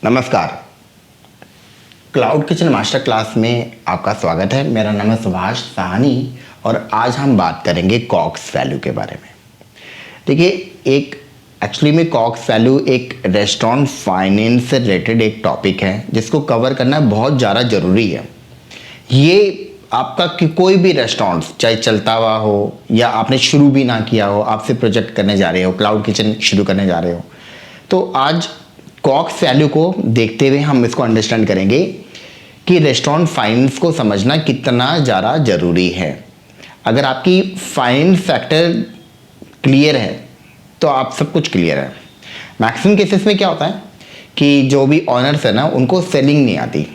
नमस्कार। Cloud kitchen master class में आपका स्वागत है। मेरा नाम है सुभाष साहनी और आज हम बात करेंगे कॉक्स वैल्यू के बारे में। देखिए, एक्चुअली में कॉक्स वैल्यू एक रेस्टोरेंट फाइनेंस से रिलेटेड एक टॉपिक है जिसको कवर करना बहुत ज़्यादा ज़रूरी है। ये आपका कि कोई भी रेस्टोरेंट चाहे चलता हुआ हो या आपने शुरू भी ना किया हो, आपसे प्रोजेक्ट करने जा रहे हो, क्लाउड किचन शुरू करने जा रहे हो, तो आज कॉक्स वैल्यू को देखते हुए हम इसको अंडरस्टैंड करेंगे कि रेस्टोरेंट फाइनेंस को समझना कितना ज़्यादा ज़रूरी है। अगर आपकी फाइनेंस फैक्टर क्लियर है तो आप सब कुछ क्लियर है। मैक्सिमम केसेस में क्या होता है कि जो भी ऑनर्स है ना, उनको सेलिंग नहीं आती,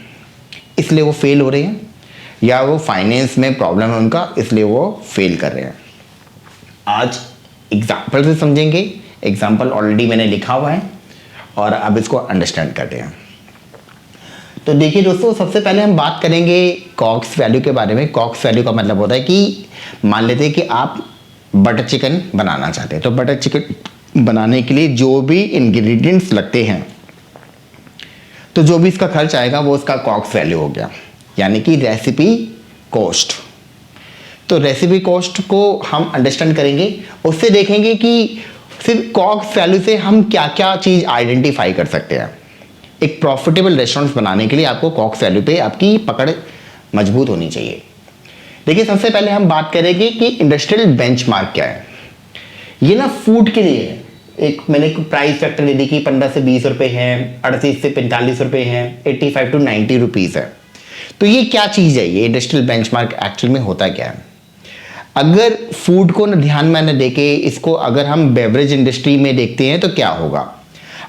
इसलिए वो फेल हो रहे हैं, या वो फाइनेंस में प्रॉब्लम है उनका, इसलिए वो फेल कर रहे हैं। आज एग्जाम्पल से समझेंगे। एग्जाम्पल ऑलरेडी मैंने लिखा हुआ है और अब इसको अंडरस्टैंड करते हैं। तो देखिए दोस्तों, सबसे पहले हम बात करेंगे कॉक्स वैल्यू के बारे में। कॉक्स वैल्यू का मतलब होता है कि मान लेते हैं कि आप बटर चिकन बनाना चाहते हैं, तो बटर चिकन बनाने के लिए जो भी इंग्रेडिएंट्स लगते हैं, तो जो भी इसका खर्च आएगा वो इसका कॉक्स वैल्यू हो गया, यानी कि रेसिपी कॉस्ट। तो रेसिपी कॉस्ट को हम अंडरस्टैंड करेंगे, उससे देखेंगे कि सिर्फ कॉक्स वैल्यू से हम क्या क्या चीज़ आइडेंटिफाई कर सकते हैं। एक प्रॉफिटेबल रेस्टोरेंट बनाने के लिए आपको कॉक्स वैल्यू पे आपकी पकड़ मजबूत होनी चाहिए। देखिए, सबसे पहले हम बात करेंगे कि इंडस्ट्रियल बेंचमार्क क्या है। ये ना फूड के लिए है। एक मैंने प्राइस फैक्टर दे दी कि 15 से 20 रुपए हैं, 38 से 45 रुपए हैं, 85 to 90 रुपीज़ है। तो ये क्या चीज़ है, ये इंडस्ट्रियल बेंचमार्क एक्चुअल में होता क्या है? अगर फूड को न ध्यान में न देके इसको अगर हम बेवरेज इंडस्ट्री में देखते हैं तो क्या होगा?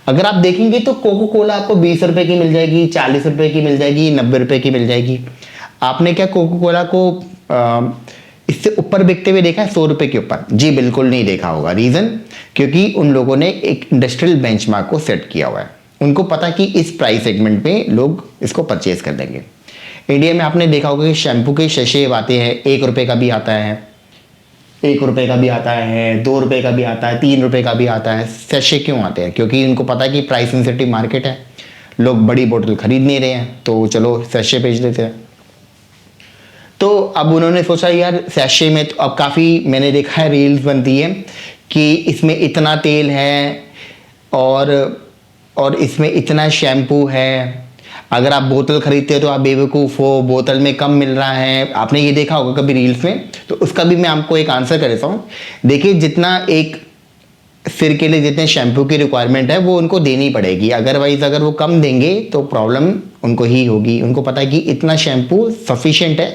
अगर आप देखेंगे तो कोको कोला आपको 20 रुपए की मिल जाएगी, 40 रुपए की मिल जाएगी, 90 रुपए की मिल जाएगी। आपने क्या कोको कोला को इससे ऊपर बिकते हुए देखा है, 100 रुपए के ऊपर? जी बिल्कुल नहीं देखा होगा। रीज़न, क्योंकि उन लोगों ने एक इंडस्ट्रियल बेंचमार्क को सेट किया हुआ है। उनको पता कि इस प्राइस सेगमेंट में लोग इसको परचेज कर देंगे। इंडिया में आपने देखा होगा कि शैम्पू के शैशे आते हैं, 1 रुपए का भी आता है, 1 रुपए का भी आता है, 2 रुपए का भी आता है, 3 रुपए का भी आता है। सैशे क्यों आते हैं? क्योंकि उनको पता है कि प्राइस सेंसिटिव मार्केट है, लोग बड़ी बोतल खरीद नहीं रहे हैं, तो चलो सैशे बेच देते हैं। तो अब उन्होंने सोचा यार सैशे में तो अब काफ़ी मैंने देखा है रील्स बनती है कि इसमें इतना तेल है और इसमें इतना शैम्पू है। अगर आप बोतल खरीदते हो तो आप बेवकूफ़ हो, बोतल में कम मिल रहा है। आपने ये देखा होगा कभी रील्स में, तो उसका भी मैं आपको एक आंसर कर देता हूँ। देखिए, जितना एक सिर के लिए जितने शैम्पू की रिक्वायरमेंट है वो उनको देनी पड़ेगी, अदरवाइज अगर वो कम देंगे तो प्रॉब्लम उनको ही होगी। उनको पता है कि इतना शैम्पू सफिशिएंट है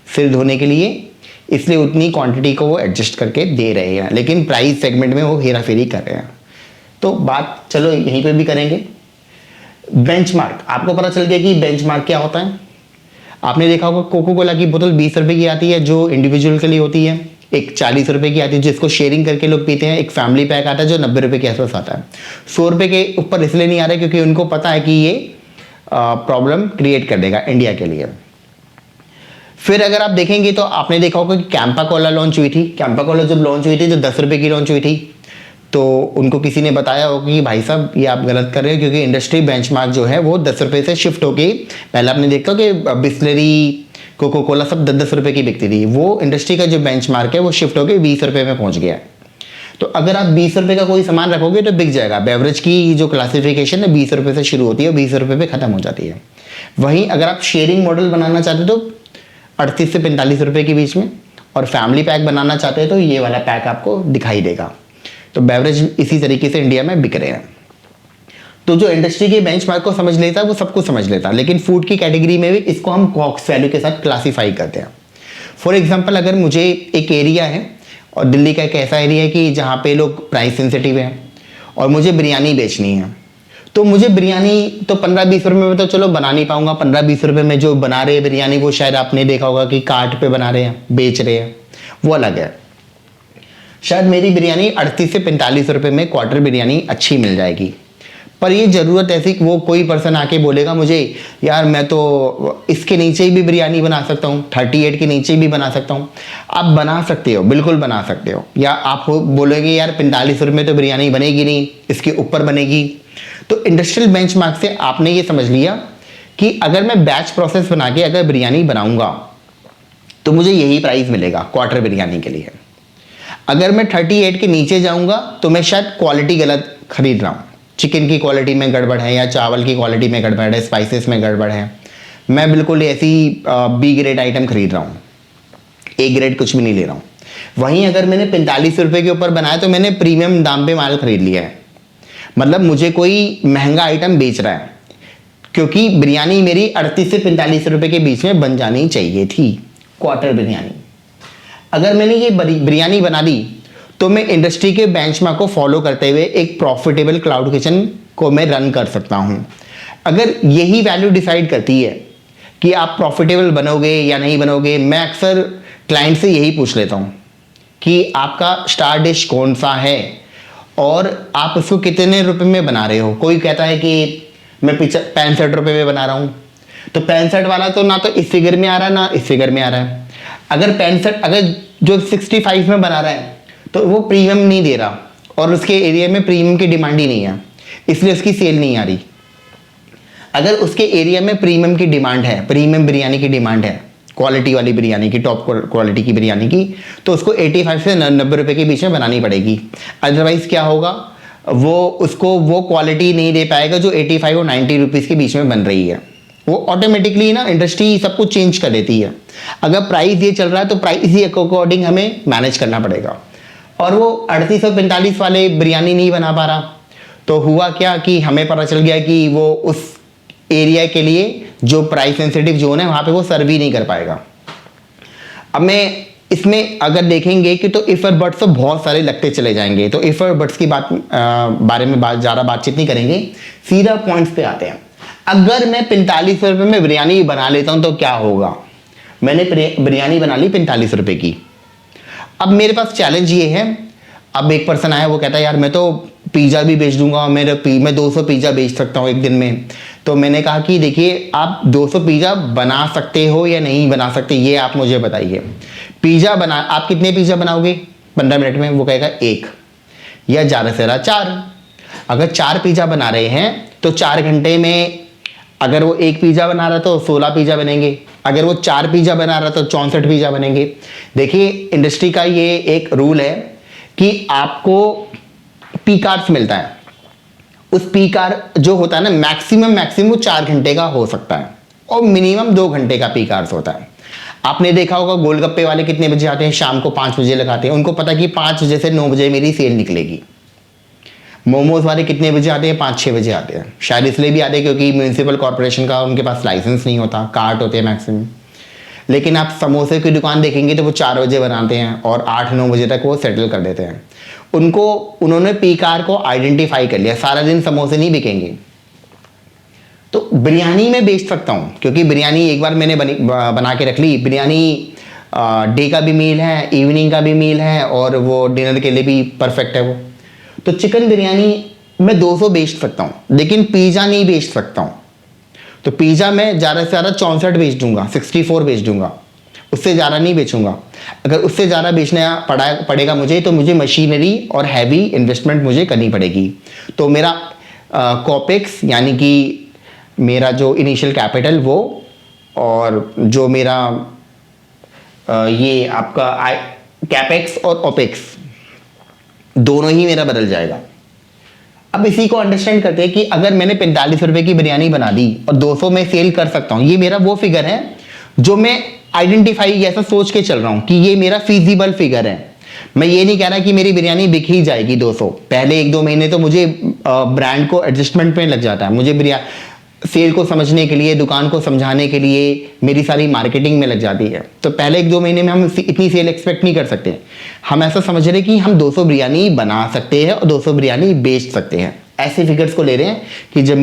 सिर धोने के लिए, इसलिए उतनी क्वांटिटी को वो एडजस्ट करके दे रहे हैं, लेकिन प्राइस सेगमेंट में वो हेरा फेरी कर रहे हैं। तो बात चलो यहीं पे भी करेंगे। बेंचमार्क, आपको पता चल गया कि बेंचमार्क क्या होता है। आपने देखा होगा कोको कोला की बोतल 20 रुपए की आती है जो इंडिविजुअल के लिए होती है, एक 40 रुपए की आती है जिसको शेयरिंग करके लोग पीते हैं, एक फैमिली पैक आता है जो 90 रुपए के आसपास आता है। 100 रुपए के ऊपर इसलिए नहीं आ रहा है क्योंकि उनको पता है कि ये प्रॉब्लम क्रिएट कर देगा इंडिया के लिए। फिर अगर आप देखेंगे तो आपने देखा होगा कि कैंपा कोला लॉन्च हुई थी। कैंपा कोला जब लॉन्च हुई थी जो 10 रुपए की लॉन्च हुई थी, तो उनको किसी ने बताया होगा कि भाई साहब ये आप गलत कर रहे हो, क्योंकि इंडस्ट्री बेंचमार्क जो है वो 10 रुपए से शिफ्ट होके, पहले आपने देखा कि बिस्लरी, कोको कोला सब 10-10 रुपए की बिकती थी, वो इंडस्ट्री का जो बेंचमार्क है वो शिफ्ट होके 20 रुपए में पहुंच गया। तो अगर आप 20 रुपए का कोई सामान रखोगे तो बिक जाएगा। बेवरेज की जो क्लासिफिकेशन है 20 रुपए से शुरू होती है और 20 रुपए पे खत्म हो जाती है। वहीं अगर आप शेयरिंग मॉडल बनाना चाहते हो तो 38 से 45 रुपए के बीच में, और फैमिली पैक बनाना चाहते हैं तो ये वाला पैक आपको दिखाई देगा। तो बेवरेज इसी तरीके से इंडिया में बिक रहे हैं। तो जो इंडस्ट्री के बेंचमार्क को समझ लेता है वो सब कुछ समझ लेता है, लेकिन फूड की कैटेगरी में भी इसको हम कॉक्स वैल्यू के साथ क्लासीफाई करते हैं। फॉर एग्जांपल, अगर मुझे एक एरिया है और दिल्ली का एक ऐसा एरिया है कि जहाँ पे लोग प्राइस सेंसिटिव हैं और मुझे बिरयानी बेचनी है, तो मुझे बिरयानी तो 15-20 रुपये में तो चलो बना नहीं पाऊंगा। 15-20 रुपये में जो बना रहे हैं बिरयानी वो शायद आपने देखा होगा कि कार्ट पे बना रहे हैं, बेच रहे हैं, वो अलग है। शायद मेरी बिरयानी 38 से 45 रुपए में क्वार्टर बिरयानी अच्छी मिल जाएगी, पर ये ज़रूरत ऐसी कि वो कोई पर्सन आके बोलेगा मुझे यार मैं तो इसके नीचे ही भी बिरयानी बना सकता हूँ, 38 के नीचे भी बना सकता हूँ। आप बना सकते हो, बिल्कुल बना सकते हो। या आप बोलेंगे यार 45 रुपये में तो बिरयानी बनेगी नहीं, इसके ऊपर बनेगी, तो इंडस्ट्रियल बेंचमार्क से आपने ये समझ लिया कि अगर मैं बैच प्रोसेस बना के अगर बिरयानी बनाऊंगा तो मुझे यही प्राइस मिलेगा क्वार्टर बिरयानी के लिए। अगर मैं 38 के नीचे जाऊंगा तो मैं शायद क्वालिटी गलत खरीद रहा हूँ, चिकन की क्वालिटी में गड़बड़ है या चावल की क्वालिटी में गड़बड़ है, स्पाइसेस में गड़बड़ है, मैं बिल्कुल ऐसी बी ग्रेड आइटम खरीद रहा हूँ, ए ग्रेड कुछ भी नहीं ले रहा हूँ। वहीं अगर मैंने 45 रुपये के ऊपर बनाया तो मैंने प्रीमियम दाम पे माल खरीद लिया है, मतलब मुझे कोई महंगा आइटम बेच रहा है, क्योंकि बिरयानी मेरी 38 से 45 रुपये के बीच में बन जानी चाहिए थी क्वार्टर बिरयानी। अगर मैंने ये बिरयानी बना दी तो मैं इंडस्ट्री के बेंचमार्क को फॉलो करते हुए एक प्रॉफिटेबल क्लाउड किचन को मैं रन कर सकता हूँ। अगर यही वैल्यू डिसाइड करती है कि आप प्रॉफिटेबल बनोगे या नहीं बनोगे, मैं अक्सर क्लाइंट से यही पूछ लेता हूँ कि आपका स्टार डिश कौन सा है और आप उसको कितने रुपए में बना रहे हो। कोई कहता है कि मैं 65 रुपये में बना रहा हूँ, तो 65 वाला तो ना तो इस फिगर में आ रहा है ना इस फिगर में आ रहा है। अगर 65 अगर जो 65 में बना रहा है तो वो प्रीमियम नहीं दे रहा और उसके एरिया में प्रीमियम की डिमांड ही नहीं है, इसलिए उसकी सेल नहीं आ रही। अगर उसके एरिया में प्रीमियम की डिमांड है, प्रीमियम बिरयानी की डिमांड है, क्वालिटी वाली बिरयानी की, टॉप क्वालिटी की बिरयानी की, तो उसको 85 से 90 रुपये के बीच में बनानी पड़ेगी। अदरवाइज क्या होगा, वो उसको वो क्वालिटी नहीं दे पाएगा जो 85 और 90 रुपीज़ के बीच में बन रही है। वो ऑटोमेटिकली ना इंडस्ट्री सब कुछ चेंज कर देती है। अगर प्राइस ये चल रहा है तो प्राइस ही अकॉर्डिंग हमें मैनेज करना पड़ेगा। और वो 38 और 45 वाले बिरयानी नहीं बना पा रहा, तो हुआ क्या कि हमें पता चल गया कि वो उस एरिया के लिए जो प्राइस सेंसिटिव जोन है वहाँ पे वो सर्व ही नहीं कर पाएगा। अब मैं इसमें अगर देखेंगे कि तो इफ और बट्स तो बहुत सारे लगते चले जाएंगे, तो इफ और बट्स की बारे में ज़्यादा बातचीत नहीं करेंगे, सीधा पॉइंट्स पे आते हैं। अगर मैं 45 रुपये में बिरयानी बना लेता हूँ तो क्या होगा। मैंने बिरयानी बना ली 45 रुपये की। अब मेरे पास चैलेंज ये है, अब एक पर्सन आया, वो कहता है यार मैं तो पिज़्ज़ा भी बेच दूंगा, मैं 200 पिज़्ज़ा बेच सकता हूँ एक दिन में। तो मैंने कहा कि देखिए आप 200 पिज़्ज़ा बना सकते हो या नहीं बना सकते, ये आप मुझे बताइए। पिज़्ज़ा बना, आप कितने पिज़्ज़ा बनाओगे 15 मिनट में? वो कहेगा 1 या ज़्यादा से ज़्यादा 4। अगर 4 पिज़्ज़ा बना रहे हैं तो 4 घंटे में अगर वो 1 पिज़्ज़ा बना रहा है तो 16 पिज़्ज़ा बनेंगे, अगर वो 4 पिज़्ज़ा बना रहा है तो 64 पिज़्ज़ा बनेंगे। देखिए इंडस्ट्री का ये एक रूल है कि आपको पीक आवर्स मिलता है, उस पीक आवर जो होता है ना मैक्सिमम 4 घंटे का हो सकता है और मिनिमम 2 घंटे का पीक आवर्स होता है। आपने देखा होगा गोलगप्पे वाले कितने बजे आते हैं, शाम को 5 बजे लगाते हैं, उनको पता है कि 5 बजे से 9 बजे मेरी सेल निकलेगी। मोमोज वाले कितने बजे आते हैं, 5-6 बजे आते हैं, शायद इसलिए भी आते हैं क्योंकि म्यूनसिपल कॉर्पोरेशन का उनके पास लाइसेंस नहीं होता, कार्ट होते हैं मैक्सिमम। लेकिन आप समोसे की दुकान देखेंगे तो वो 4 बजे बनाते हैं और 8-9 बजे तक वो सेटल कर देते हैं। उन्होंने पीक आवर को आइडेंटिफाई कर लिया, सारा दिन समोसे नहीं बिकेंगे। तो बिरयानी में बेच सकता हूँ क्योंकि बिरयानी एक बार मैंने बना के रख ली। बिरयानी डे का भी मील है, इवनिंग का भी मील है और वो डिनर के लिए भी परफेक्ट है वो। तो चिकन बिरयानी मैं 200 बेच सकता हूँ, लेकिन पिज़्ज़ा नहीं बेच सकता हूँ। तो पिज़्ज़ा मैं ज़्यादा से ज़्यादा 64 बेच दूंगा, 64 बेच दूंगा, उससे ज़्यादा नहीं बेचूंगा। अगर उससे ज़्यादा बेचना पड़ेगा मुझे तो मुझे मशीनरी और हैवी इन्वेस्टमेंट मुझे करनी पड़ेगी। तो मेरा कॉपेक्स यानी कि मेरा जो इनिशियल कैपिटल वो और जो मेरा ये आपका कैपेक्स और ओपेक्स दोनों ही मेरा बदल जाएगा। अब इसी को अंडरस्टैंड करते हैं कि अगर मैंने 45 रुपये की बिरयानी बना दी और 200 में सेल कर सकता हूँ, ये मेरा वो फिगर है जो मैं आइडेंटिफाई ऐसा सोच के चल रहा हूँ कि ये मेरा फीजिबल फिगर है। मैं ये नहीं कह रहा कि मेरी बिरयानी बिक ही जाएगी 200। पहले 1-2 महीने तो मुझे ब्रांड को एडजस्टमेंट में लग जाता है, मुझे सेल को समझने के लिए, दुकान को समझाने के लिए मेरी सारी मार्केटिंग में लग जाती है। तो पहले 1-2 महीने में हम इतनी सेल एक्सपेक्ट नहीं कर सकते। हम ऐसा समझ रहे कि हम 200 बिरयानी बना सकते हैं और 200 बिरयानी बेच सकते हैं। ऐसे फिगर्स को ले रहे हैं कि जब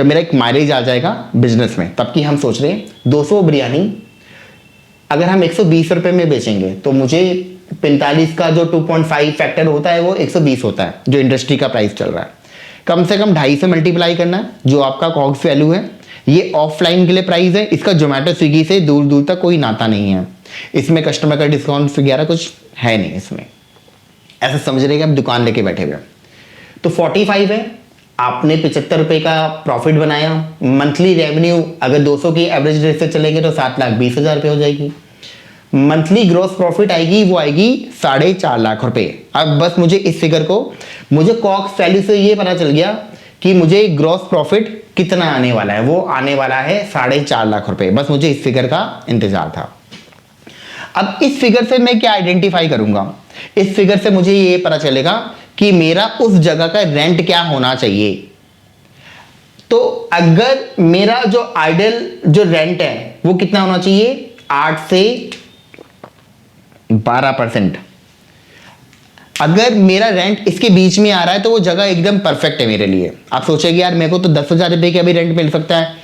मेरा एक माइलेज आ जाएगा बिजनेस में, तब की हम सोच रहे हैं 200 बिरयानी अगर हम 120 रुपये में बेचेंगे तो मुझे 45 का जो 2.5 फैक्टर होता है वो 120 होता है, जो इंडस्ट्री का प्राइस चल रहा है। कम से कम 2.5 से मल्टीप्लाई करना है जो आपका कॉग्स वैल्यू है। ये ऑफलाइन के लिए प्राइस है, इसका जोमेटो स्विगी से दूर दूर तक कोई नाता नहीं है। इसमें कस्टमर का डिस्काउंट वगैरह कुछ है नहीं इसमें। ऐसा समझ रहे कि आप दुकान लेके बैठे हुए। तो 45 है, आपने 75 रुपए का प्रॉफिट बनाया। मंथली रेवेन्यू अगर 200 की एवरेज रेट से चलेंगे तो 7,20,000 रुपये हो जाएगी। मंथली ग्रॉस प्रॉफिट आएगी, वो आएगी 4.5 लाख रुपए। अब बस मुझे इस फिगर को, मुझे कॉक्स वैल्यू से ये पता चल गया कि मुझे ग्रॉस प्रॉफिट कितना आने वाला है, वो आने वाला है 4.5 लाख रुपए। बस मुझे इस फिगर का इंतजार था। अब इस फिगर से मैं क्या आइडेंटिफाई करूंगा? इस फिगर से मुझे ये पता चलेगा कि मेरा उस जगह का रेंट क्या होना चाहिए। तो अगर मेरा जो आइडियल जो रेंट है वो कितना होना चाहिए? 8 से 12%। अगर मेरा रेंट इसके बीच में आ रहा है तो वो जगह एकदम परफेक्ट है मेरे लिए। आप सोचेंगे यार मेरे को तो 10,000 रुपए का भी रेंट मिल सकता है।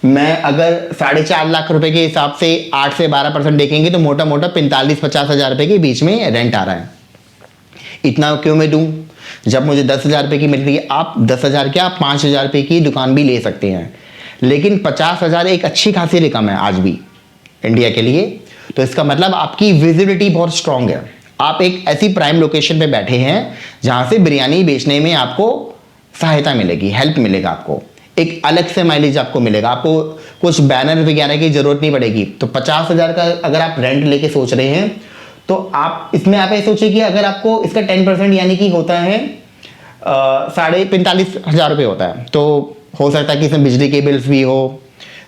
मैं अगर 4.5 लाख रुपए के हिसाब से 8 से 12% देखेंगे तो मोटा मोटा 45-50 हजार रुपए के बीच में रेंट आ रहा है। इतना क्यों मैं दूं जब मुझे 10,000 रुपए की मिल रही है? आप 10,000 क्या, 5,000 रुपए की दुकान भी ले सकते हैं, लेकिन 50,000 एक अच्छी खासी रकम है आज भी इंडिया के लिए। तो इसका मतलब आपकी विजिबिलिटी बहुत स्ट्रांग है। आप एक ऐसी प्राइम लोकेशन पे बैठे हैं जहां से बिरयानी बेचने में आपको सहायता मिलेगी, हेल्प मिलेगा, आपको एक अलग से माइलेज आपको मिलेगा, आपको कुछ बैनर वगैरह की जरूरत नहीं पड़ेगी। तो 50,000 का अगर आप रेंट लेके सोच रहे हैं तो आप इसमें आप ऐसे सोचिए कि अगर आपको इसका 10% यानी कि होता है 45,500 रुपये होता है, तो हो सकता है कि इसमें बिजली के बिल्स भी हो,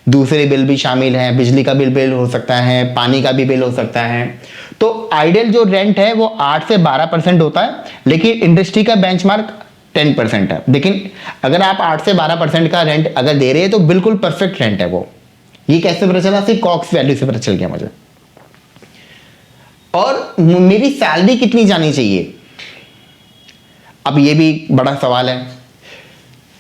दूसरे बिल भी शामिल हैं, बिजली का बिल हो सकता है, पानी का भी बिल हो सकता है। तो आइडियल जो रेंट है वो 8 से 12% होता है, लेकिन इंडस्ट्री का बेंचमार्क 10% है। लेकिन अगर आप 8 से 12% का रेंट अगर दे रहे हैं तो बिल्कुल परफेक्ट रेंट है वो। ये कैसे पता चला? सिर्फ कॉक्स वैल्यू से पता चल गया मुझे। और मेरी सैलरी कितनी जानी चाहिए, अब ये भी बड़ा सवाल है।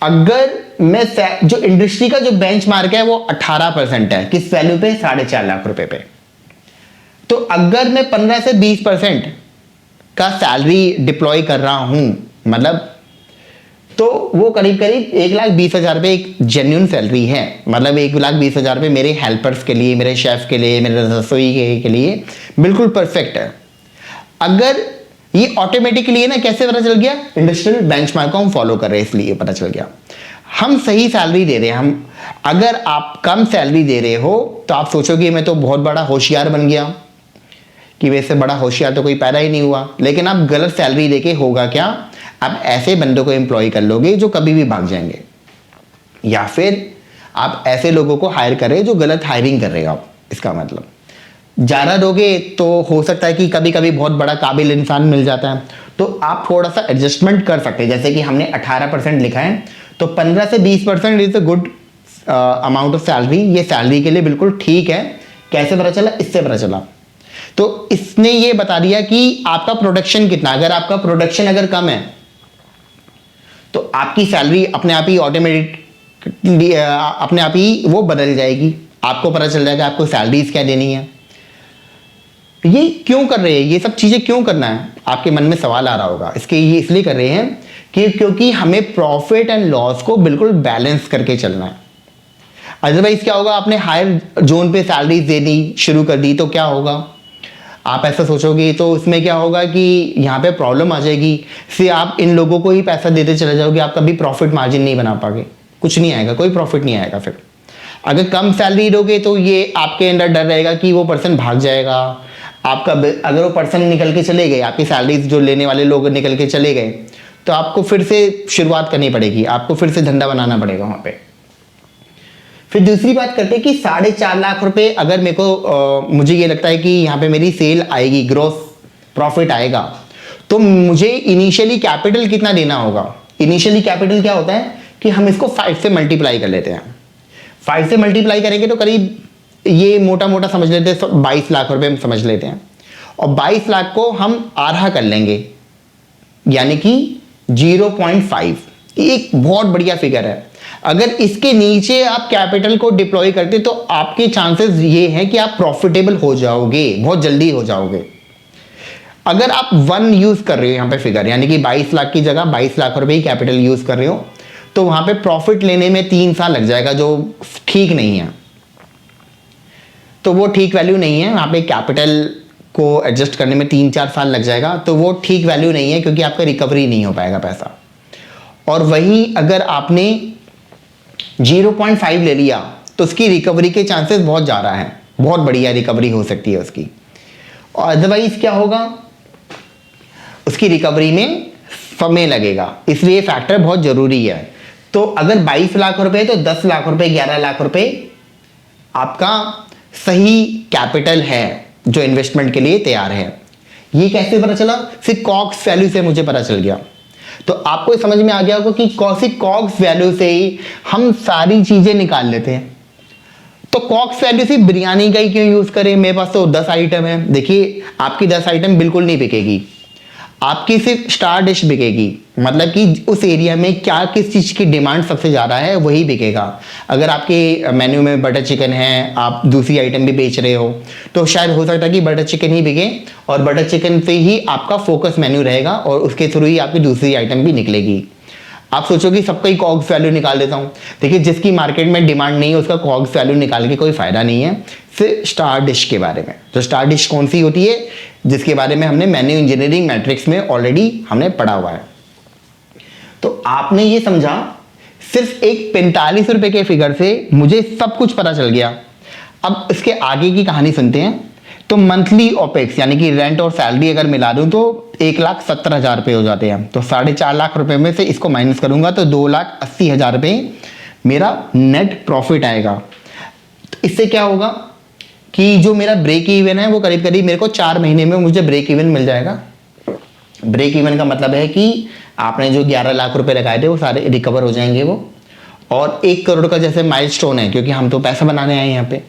अगर मैं जो इंडस्ट्री का जो बेंचमार्क है वो 18% है, किस वैल्यू पे? 4.5 लाख रुपए पे। तो अगर मैं 15 से 20% का सैलरी डिप्लॉय कर रहा हूं, मतलब तो वो करीब करीब 1,20,000 रुपये एक जेन्युइन सैलरी है। मतलब 1,20,000 रुपये मेरे हेल्पर्स के लिए, मेरे शेफ के लिए, मेरे रसोई के लिए बिल्कुल परफेक्ट है। अगर ये ऑटोमेटिकली है ना, कैसे पता चल गया? इंडस्ट्रियल बेंचमार्क को हम फॉलो कर रहे हैं इसलिए पता चल गया। हम सही सैलरी दे रहे हैं। हम अगर आप कम सैलरी दे रहे हो तो आप सोचोगे मैं तो बहुत बड़ा होशियार बन गया, कि वैसे बड़ा होशियार तो कोई पैदा ही नहीं हुआ। लेकिन आप गलत सैलरी देके होगा क्या? आप ऐसे बंदों को एम्प्लॉय कर लोगे जो कभी भी भाग जाएंगे, या फिर आप ऐसे लोगों को हायर कर रहे हो जो गलत हायरिंग कर रहे हो आप। इसका मतलब ज़्यादा दोगे तो हो सकता है कि कभी कभी बहुत बड़ा काबिल इंसान मिल जाता है, तो आप थोड़ा सा एडजस्टमेंट कर सकते हैं। जैसे कि हमने 18% लिखा है, तो 15 से 20% is a good amount of salary. ये सैलरी के लिए बिल्कुल ठीक है। कैसे पता चला? इससे पता चला। तो इसने ये बता दिया कि आपका प्रोडक्शन कितना। अगर आपका प्रोडक्शन अगर कम है तो आपकी सैलरी अपने आप ही अपने आप ही वो बदल जाएगी। आपको पता चल जाएगा आपको सैलरीज क्या देनी है। ये क्यों कर रहे हैं? ये सब चीजें क्यों करना है? आपके मन में सवाल आ रहा होगा। इसके ये इसलिए कर रहे हैं कि क्योंकि हमें प्रॉफिट एंड लॉस को बिल्कुल बैलेंस करके चलना है। अदरवाइज क्या होगा? आपने हायर जोन पे सैलरीज देनी शुरू कर दी तो क्या होगा? आप ऐसा सोचोगे तो इसमें क्या होगा कि यहाँ पे प्रॉब्लम आ जाएगी। फिर आप इन लोगों को ही पैसा देते चले जाओगे, आप कभी प्रॉफिट मार्जिन नहीं बना पाओगे, कुछ नहीं आएगा, कोई प्रॉफिट नहीं आएगा। फिर अगर कम सैलरी दोगे तो ये आपके अंदर डर रहेगा कि वो पर्सन भाग जाएगा आपका। अगर वो पर्सन निकल के चले गए, आपकी सैलरी जो लेने वाले लोग निकल के चले गए, तो आपको फिर से शुरुआत करनी पड़ेगी, आपको फिर से धंधा बनाना पड़ेगा वहाँ पे। फिर दूसरी बात करते हैं कि 4.5 लाख रुपए अगर मेरे को मुझे ये लगता है कि यहाँ पे मेरी सेल आएगी, ग्रोस प्रॉफिट आएगा, तो मुझे इनिशियली कैपिटल कितना देना होगा? इनिशियली कैपिटल क्या होता है कि हम इसको 5 से मल्टीप्लाई कर लेते हैं। 5 से मल्टीप्लाई करेंगे तो करीब ये मोटा मोटा समझ लेते हैं 22 लाख रुपए हम समझ लेते हैं। और 22 लाख को हम आधा कर लेंगे, यानी कि 0.5। एक बहुत बढ़िया फिगर है। अगर इसके नीचे आप कैपिटल को डिप्लॉय करते तो आपके चांसेस ये हैं कि आप प्रॉफिटेबल हो जाओगे, बहुत जल्दी हो जाओगे। अगर आप 1 यूज कर रहे हो यहाँ पे फिगर, यानी कि 22 लाख की जगह 22 लाख रुपए ही कैपिटल यूज कर रहे हो, तो वहां पे प्रॉफिट लेने में 3 साल लग जाएगा, जो ठीक नहीं है। तो वो ठीक वैल्यू नहीं है। वहां पे कैपिटल को एडजस्ट करने में 3-4 साल लग जाएगा, तो वो ठीक वैल्यू नहीं है, क्योंकि आपका रिकवरी नहीं हो पाएगा पैसा। और वही अगर आपने 0.5 ले लिया तो उसकी रिकवरी के चांसेस बहुत ज़्यादा हैं, बहुत बढ़िया रिकवरी हो सकती है उसकी। और अदरवाइज क्या होगा, उसकी रिकवरी में समय लगेगा, इसलिए फैक्टर बहुत ज़रूरी है। तो अगर 22 लाख रुपए तो 10 लाख रुपए 11 लाख रुपए आपका सही कैपिटल है जो इन्वेस्टमेंट के लिए तैयार है। ये कैसे पता चला, सिर्फ कॉक्स वैल्यू से मुझे पता चल गया। तो आपको समझ में आ गया होगा कि सिर्फ कॉक्स वैल्यू से ही हम सारी चीजें निकाल लेते हैं। तो कॉक्स वैल्यू से बिरयानी का ही क्यों यूज करें, मेरे पास तो 10 आइटम है। देखिए आपकी 10 आइटम बिल्कुल नहीं बिकेगी, आपकी सिर्फ स्टार डिश बिकेगी, मतलब कि उस एरिया में क्या किस चीज़ की डिमांड सबसे ज़्यादा है वही बिकेगा। अगर आपके मेन्यू में बटर चिकन है, आप दूसरी आइटम भी बेच रहे हो, तो शायद हो सकता है कि बटर चिकन ही बिके और बटर चिकन से ही आपका फोकस मेन्यू रहेगा और उसके थ्रू ही आपकी दूसरी आइटम भी निकलेगी। आप सोचोगे सबका ही कॉग्स वैल्यू निकाल देता हूँ, देखिए जिसकी मार्केट में डिमांड नहीं है उसका कॉग्स वैल्यू निकाल के कोई फायदा नहीं है। फिर स्टार डिश के बारे में, तो स्टार डिश कौन सी होती है, जिसके बारे में हमने मेन्यू इंजीनियरिंग मैट्रिक्स में ऑलरेडी हमने पढ़ा हुआ है। तो आपने ये समझा, सिर्फ एक 45 रुपए के फिगर से मुझे सब कुछ पता चल गया। अब इसके आगे की कहानी सुनते हैं। तो मंथली ओपेक्स यानी कि रेंट और सैलरी अगर मिला दूं तो 1,70,000 रुपये हो जाते हैं। तो 4.5 लाख रुपए में से इसको माइनस करूंगा तो 2,80,000 रुपये मेरा नेट प्रॉफिट आएगा। तो इससे क्या होगा कि जो मेरा ब्रेक इवन है वो करीब करीब मेरे को 4 महीने में मुझे ब्रेक इवन मिल जाएगा। ब्रेक इवन का मतलब है कि आपने जो 11 लाख रुपए लगाए थे वो सारे रिकवर हो जाएंगे वो, और 1 करोड़ का जैसे माइलस्टोन है, क्योंकि हम तो पैसा बनाने आए हैं यहाँ पे,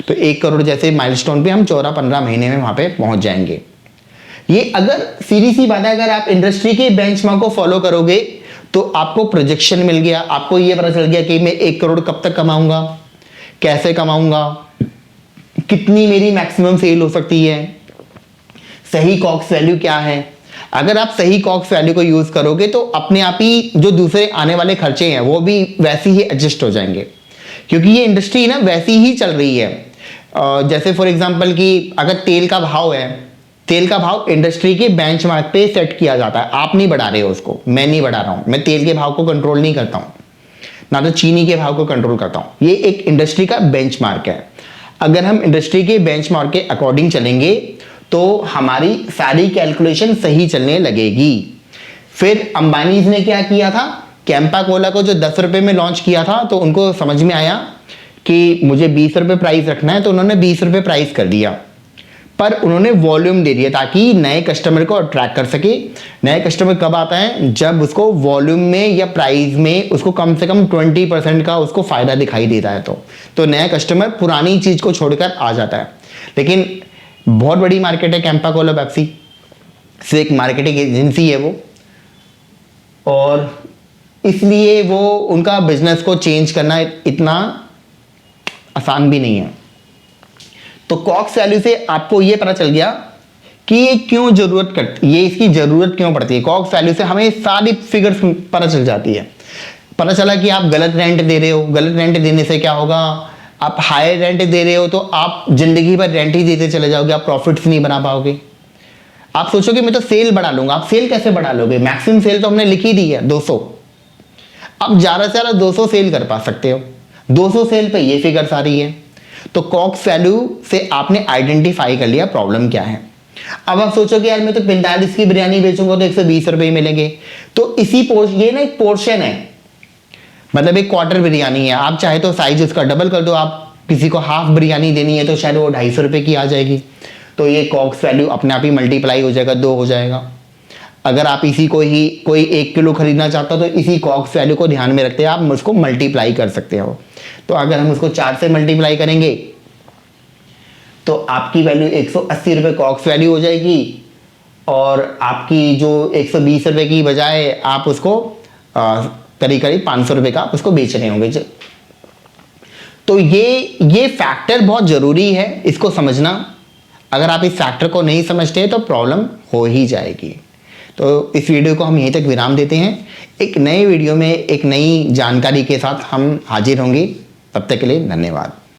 तो 1 करोड़ जैसे माइलस्टोन पे हम 14-15 महीने में वहां पे पहुंच जाएंगे। ये अगर सीधी सी बात है, अगर आप इंडस्ट्री के बेंचमार्क को फॉलो करोगे तो आपको प्रोजेक्शन मिल गया, आपको ये पता चल गया कि मैं 1 करोड़ कब तक कमाऊंगा, कैसे कमाऊंगा, कितनी मेरी मैक्सिमम सेल हो सकती है, सही कॉक्स वैल्यू क्या है। अगर आप सही कॉक्स वैल्यू को यूज करोगे तो अपने आप ही जो दूसरे आने वाले खर्चे हैं वो भी वैसे ही एडजस्ट हो जाएंगे, क्योंकि ये इंडस्ट्री ना वैसी ही चल रही है। जैसे फॉर एग्जांपल कि अगर तेल का भाव है, तेल का भाव इंडस्ट्री के बेंचमार्क पे सेट किया जाता है, आप नहीं बढ़ा रहे हो उसको, मैं नहीं बढ़ा रहा हूं, मैं तेल के भाव को कंट्रोल नहीं करता हूं, ना तो चीनी के भाव को कंट्रोल करता हूं। ये एक इंडस्ट्री का बेंचमार्क है। अगर हम इंडस्ट्री के बेंचमार्क के अकॉर्डिंग चलेंगे तो हमारी सारी कैलकुलेशन सही चलने लगेगी। फिर अंबानी ने क्या किया था, कैंपा कोला को जो 10 रुपए में लॉन्च किया था, तो उनको समझ में आया कि मुझे 20 रुपए प्राइस रखना है, तो उन्होंने 20 रुपए प्राइस कर दिया, पर उन्होंने वॉल्यूम दे दिया ताकि नए कस्टमर को अट्रैक्ट कर सके। नए कस्टमर कब आता है, जब उसको वॉल्यूम में या प्राइस में उसको कम से कम 20% का उसको फायदा दिखाई देता है, तो नया कस्टमर पुरानी चीज को छोड़कर आ जाता है। लेकिन बहुत बड़ी मार्केट है कैंपा कोला पेप्सी, सिर्फ एक मार्केटिंग एजेंसी है वो, और इसलिए वो उनका बिजनेस को चेंज करना इतना आसान भी नहीं है। तो कॉक्स वैल्यू से आपको ये पता चल गया कि ये क्यों जरूरत करती, ये इसकी जरूरत क्यों पड़ती है। कॉक्स वैल्यू से हमें सारी फिगर्स पता चल जाती है। पता चला कि आप गलत रेंट दे रहे हो, गलत रेंट देने से क्या होगा, आप हाई रेंट दे रहे हो तो आप जिंदगी भर रेंट ही देते चले जाओगे, आप प्रॉफिट्स नहीं बना पाओगे। आप सोचोगे मैं तो सेल बढ़ा लूंगा, आप सेल कैसे बढ़ा लोगे, मैक्सिमम सेल तो हमने लिखी दी है 200, अब ज्यादा से ज्यादा 200 सेल कर पा सकते हो, 200 सेल पे ये फिगर्स आ रही है। तो कॉक्स वैल्यू से आपने आइडेंटिफाई कर लिया प्रॉब्लम क्या है। अब आप सोचोगे यार मैं तो 45 की बिरयानी बेचूंगा तो 120 रुपए मिलेंगे, तो इसी ये ना एक पोर्शन है, मतलब एक क्वार्टर बिरयानी है, आप चाहे तो साइज उसका डबल कर दो, आप किसी को हाफ बिरयानी देनी है तो शायद वो 250 रुपए की आ जाएगी, तो ये कॉक्स वैल्यू अपने आप ही मल्टीप्लाई हो जाएगा, 2 हो जाएगा। अगर आप इसी को ही कोई 1 किलो खरीदना चाहते हो तो इसी कॉक्स वैल्यू को ध्यान में रखते हैं आप उसको मल्टीप्लाई कर सकते हो। तो अगर हम उसको 4 से मल्टीप्लाई करेंगे तो आपकी वैल्यू 180 रुपये कॉक्स वैल्यू हो जाएगी, और आपकी जो 120 रुपये की बजाय आप उसको करीब करीब 500 रुपये का उसको बेच रहे होंगे। तो ये फैक्टर बहुत ज़रूरी है, इसको समझना। अगर आप इस फैक्टर को नहीं समझते तो प्रॉब्लम हो ही जाएगी। तो इस वीडियो को हम यहीं तक विराम देते हैं। एक नए वीडियो में एक नई जानकारी के साथ हम हाजिर होंगे। तब तक के लिए धन्यवाद।